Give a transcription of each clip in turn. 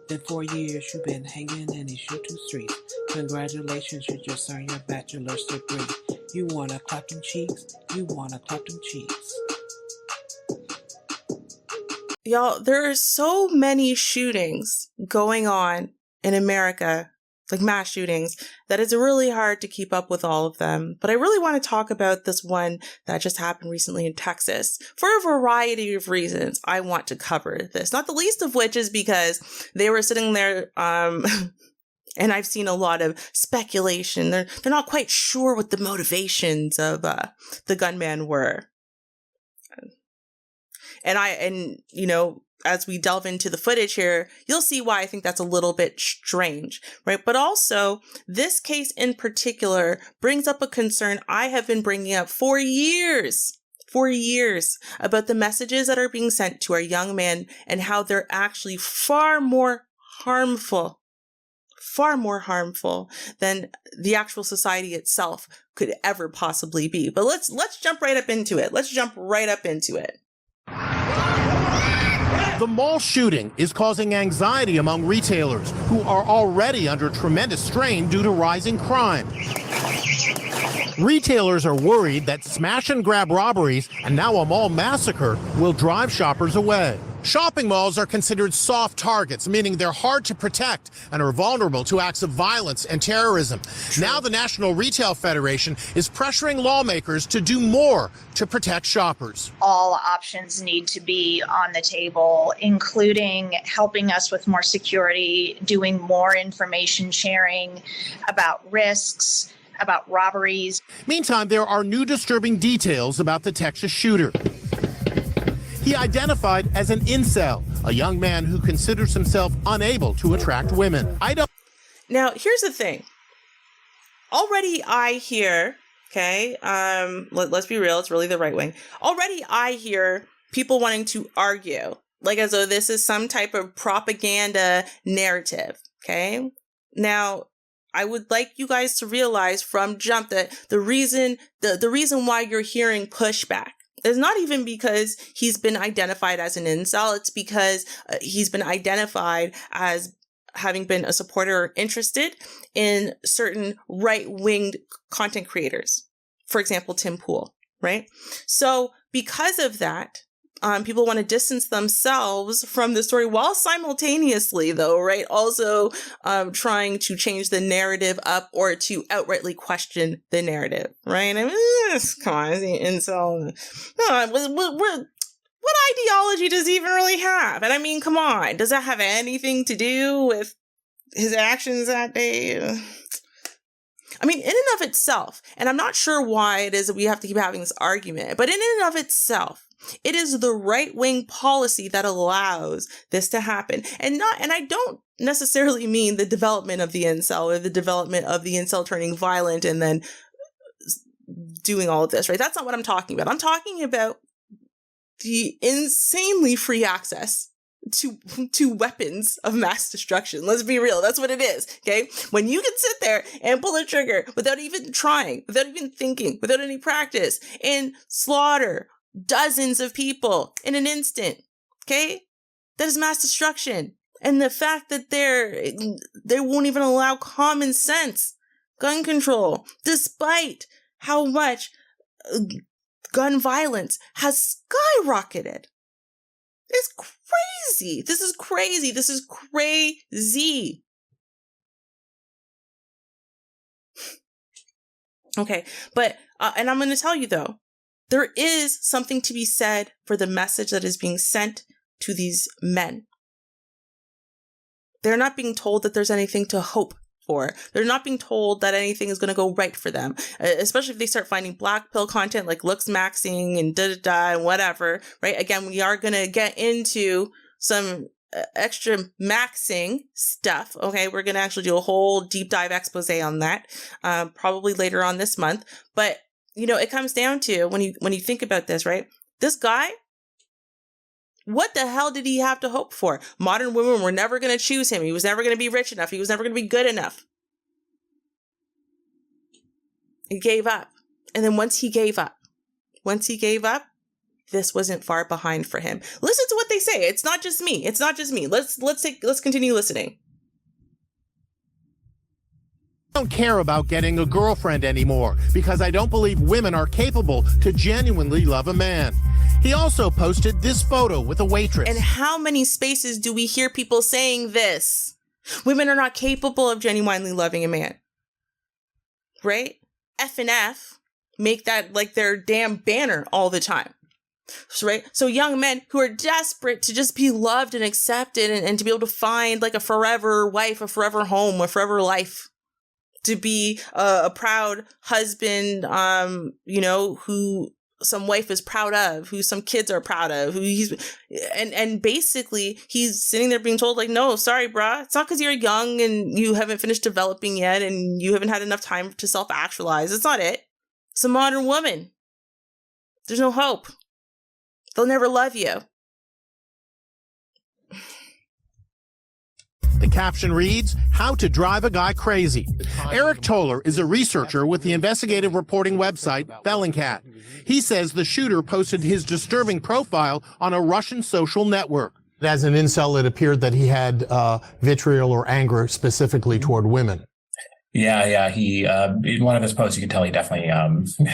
In 4 years, you've been hanging in these YouTube streets. Congratulations, you just earned your bachelor's degree. You wanna clap them cheeks? You wanna clap them cheeks? Y'all, there are so many shootings going on in America, like mass shootings, that it's really hard to keep up with all of them. But I really want to talk about this one that just happened recently in Texas. For a variety of reasons, I want to cover this. Not the least of which is because they were sitting there, and I've seen a lot of speculation. They're not quite sure what the motivations of the gunman were. And you know, as we delve into the footage here, you'll see why I think that's a little bit strange, right? But also, this case in particular brings up a concern I have been bringing up for years, about the messages that are being sent to our young men and how they're actually far more harmful than the actual society itself could ever possibly be. But let's jump right up into it. The mall shooting is causing anxiety among retailers who are already under tremendous strain due to rising crime. Retailers are worried that smash and grab robberies and now a mall massacre will drive shoppers away. Shopping malls are considered soft targets, meaning they're hard to protect and are vulnerable to acts of violence and terrorism. True. Now the National Retail Federation is pressuring lawmakers to do more to protect shoppers. All options need to be on the table, including helping us with more security, doing more information sharing about risks, about robberies. Meantime, there are new disturbing details about the Texas shooter. He identified as an incel, a young man who considers himself unable to attract women. Now, here's the thing. Already I hear, okay, let's be real, it's really the right wing. Already I hear people wanting to argue, like as though this is some type of propaganda narrative, okay? Now, I would like you guys to realize from jump that the reason why you're hearing pushback is not even because he's been identified as an incel. It's because he's been identified as having been a supporter or interested in certain right-winged content creators. For example, Tim Poole, right? So because of that, people want to distance themselves from the story while simultaneously, though, right, also trying to change the narrative up or to outrightly question the narrative, right? I mean, come on, is he incel? What ideology does he even really have? And I mean, come on, does that have anything to do with his actions that day? I mean, in and of itself, and I'm not sure why it is that we have to keep having this argument, but in and of itself, it is the right-wing policy that allows this to happen. And I don't necessarily mean the development of the incel or the development of the incel turning violent and then doing all of this, right? That's not what I'm talking about. I'm talking about the insanely free access to weapons of mass destruction. Let's be real. That's what it is. Okay. When you can sit there and pull a trigger without even trying, without even thinking, without any practice, and slaughter dozens of people in an instant. Okay. That is mass destruction. And the fact that they won't even allow common sense gun control, despite how much gun violence has skyrocketed. It's crazy. This is crazy. This is crazy. Okay, but, and I'm going to tell you though, there is something to be said for the message that is being sent to these men. They're not being told that there's anything to hope for. They're not being told that anything is going to go right for them, especially if they start finding black pill content like looks maxing and da-da-da and whatever, right? Again, we are going to get into some extra maxing stuff, okay? We're going to actually do a whole deep dive expose on that, probably later on this month. But, you know, it comes down to when you think about this, right? This guy, what the hell did he have to hope for? Modern women were never going to choose him. He was never going to be rich enough. He was never going to be good enough. He gave up. And then once he gave up, this wasn't far behind for him. Listen to what they say. It's not just me. It's not just me. Let's continue listening. I don't care about getting a girlfriend anymore because I don't believe women are capable to genuinely love a man. He also posted this photo with a waitress. And how many spaces do we hear people saying this? Women are not capable of genuinely loving a man. Right? F and F make that like their damn banner all the time. Right? So young men who are desperate to just be loved and accepted and to be able to find like a forever wife, a forever home, a forever life. To be a proud husband, who some wife is proud of, who some kids are proud of, and basically he's sitting there being told like, no, sorry, bruh. It's not because you're young and you haven't finished developing yet and you haven't had enough time to self-actualize. It's not it. It's a modern woman. There's no hope. They'll never love you. The caption reads, "How to Drive a Guy Crazy." Eric Toller is a researcher with the investigative reporting website Bellingcat. He says the shooter posted his disturbing profile on a Russian social network. As an incel, it appeared that he had vitriol or anger specifically toward women. Yeah. He in one of his posts, you can tell he definitely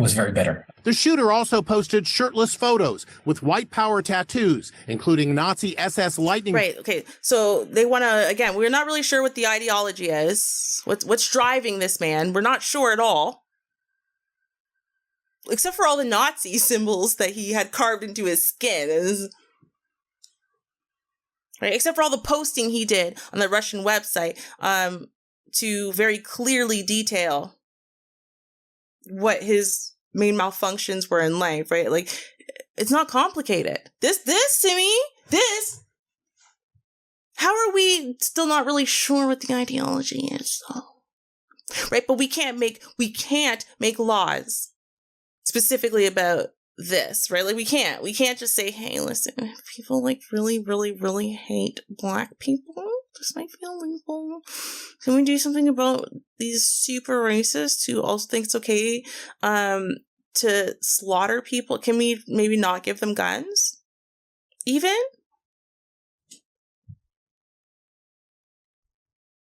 was very bitter. The shooter also posted shirtless photos with white power tattoos, including Nazi SS lightning. Right. Okay. So they want to, again, we're not really sure what the ideology is. What's driving this man? We're not sure at all. Except for all the Nazi symbols that he had carved into his skin. Right. Except for all the posting he did on the Russian website. To very clearly detail what his main malfunctions were in life, right? Like, it's not complicated. This to me, how are we still not really sure what the ideology is, though? Right? But we can't make laws specifically about this, right? Like, we can't just say, hey, listen, if people like really, really, really hate Black people, this might be illegal. Can we do something about these super racists who also think it's okay to slaughter people? Can we maybe not give them guns? Even?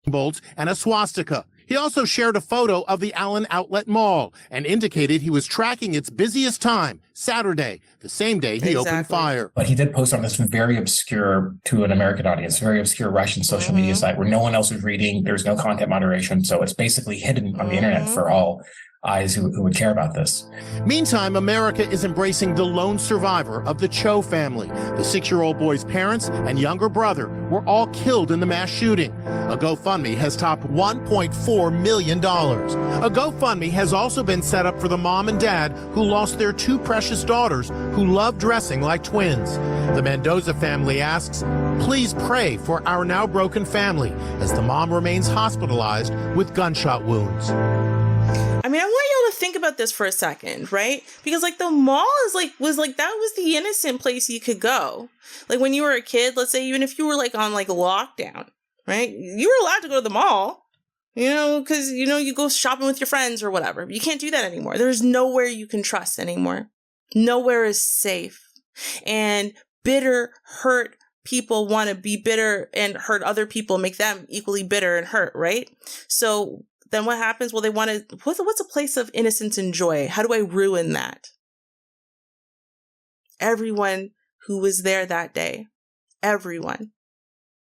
Bolts and a swastika. He also shared a photo of the Allen Outlet Mall and indicated he was tracking its busiest time, Saturday, the same day he opened fire. But he did post on this very obscure, to an American audience, very obscure Russian social media site where no one else was reading. There's no content moderation. So it's basically hidden on the internet for all eyes who would care about this. Meantime, America is embracing the lone survivor of the Cho family. The 6-year-old boy's parents and younger brother were all killed in the mass shooting. A GoFundMe has topped $1.4 million. A GoFundMe has also been set up for the mom and dad who lost their 2 precious daughters who love dressing like twins. The Mendoza family asks, please pray for our now broken family as the mom remains hospitalized with gunshot wounds. I mean, I want y'all to think about this for a second, right? Because like the mall was that was the innocent place you could go. Like when you were a kid, let's say, even if you were like on like lockdown, right? You were allowed to go to the mall, because, you go shopping with your friends or whatever. You can't do that anymore. There's nowhere you can trust anymore. Nowhere is safe. And bitter, hurt people want to be bitter and hurt other people, make them equally bitter and hurt, right? So then what happens? Well, they want to, what's a place of innocence and joy? How do I ruin that? Everyone who was there that day, everyone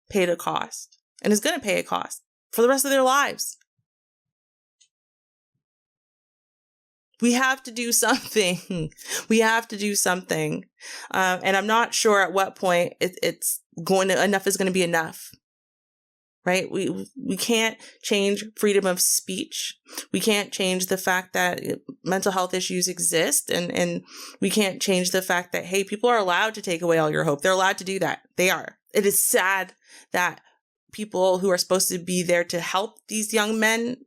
paid a cost and is going to pay a cost for the rest of their lives. We have to do something. We have to do something. And I'm not sure at what point enough is going to be enough. Right? We can't change freedom of speech. We can't change the fact that mental health issues exist. And we can't change the fact that, hey, people are allowed to take away all your hope. They're allowed to do that. They are. It is sad that people who are supposed to be there to help these young men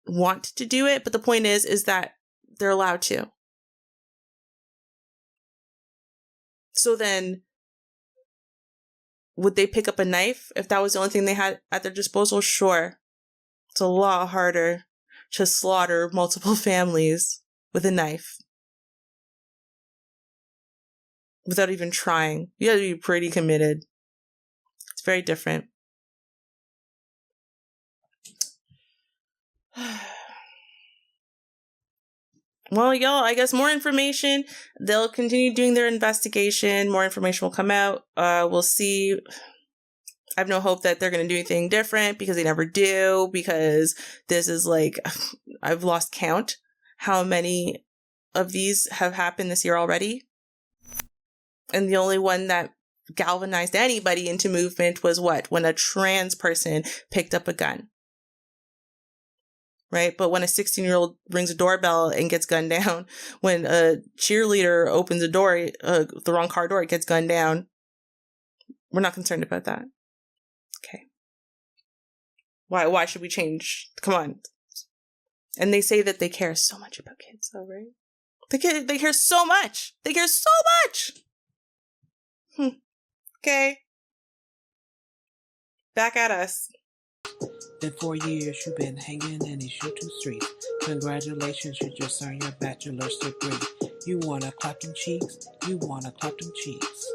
want to do it. But the point is that they're allowed to. So then, would they pick up a knife if that was the only thing they had at their disposal? Sure. It's a lot harder to slaughter multiple families with a knife. without even trying. You gotta be pretty committed. It's very different. Well, y'all, I guess more information. They'll continue doing their investigation. More information will come out. We'll see. I have no hope that they're going to do anything different because they never do, because this is like, I've lost count how many of these have happened this year already. And the only one that galvanized anybody into movement was what? When a trans person picked up a gun. Right? But when a 16-year-old rings a doorbell and gets gunned down, when a cheerleader opens a door, the wrong car door, it gets gunned down. We're not concerned about that. Okay. Why should we change? Come on. And they say that they care so much about kids, though, right? They care so much. They care so much. Okay. Back at us. Been 4 years you've been hanging in these shoot-to streets. Congratulations, you just earned your bachelor's degree. You wanna clap them cheeks? You wanna clap them cheeks?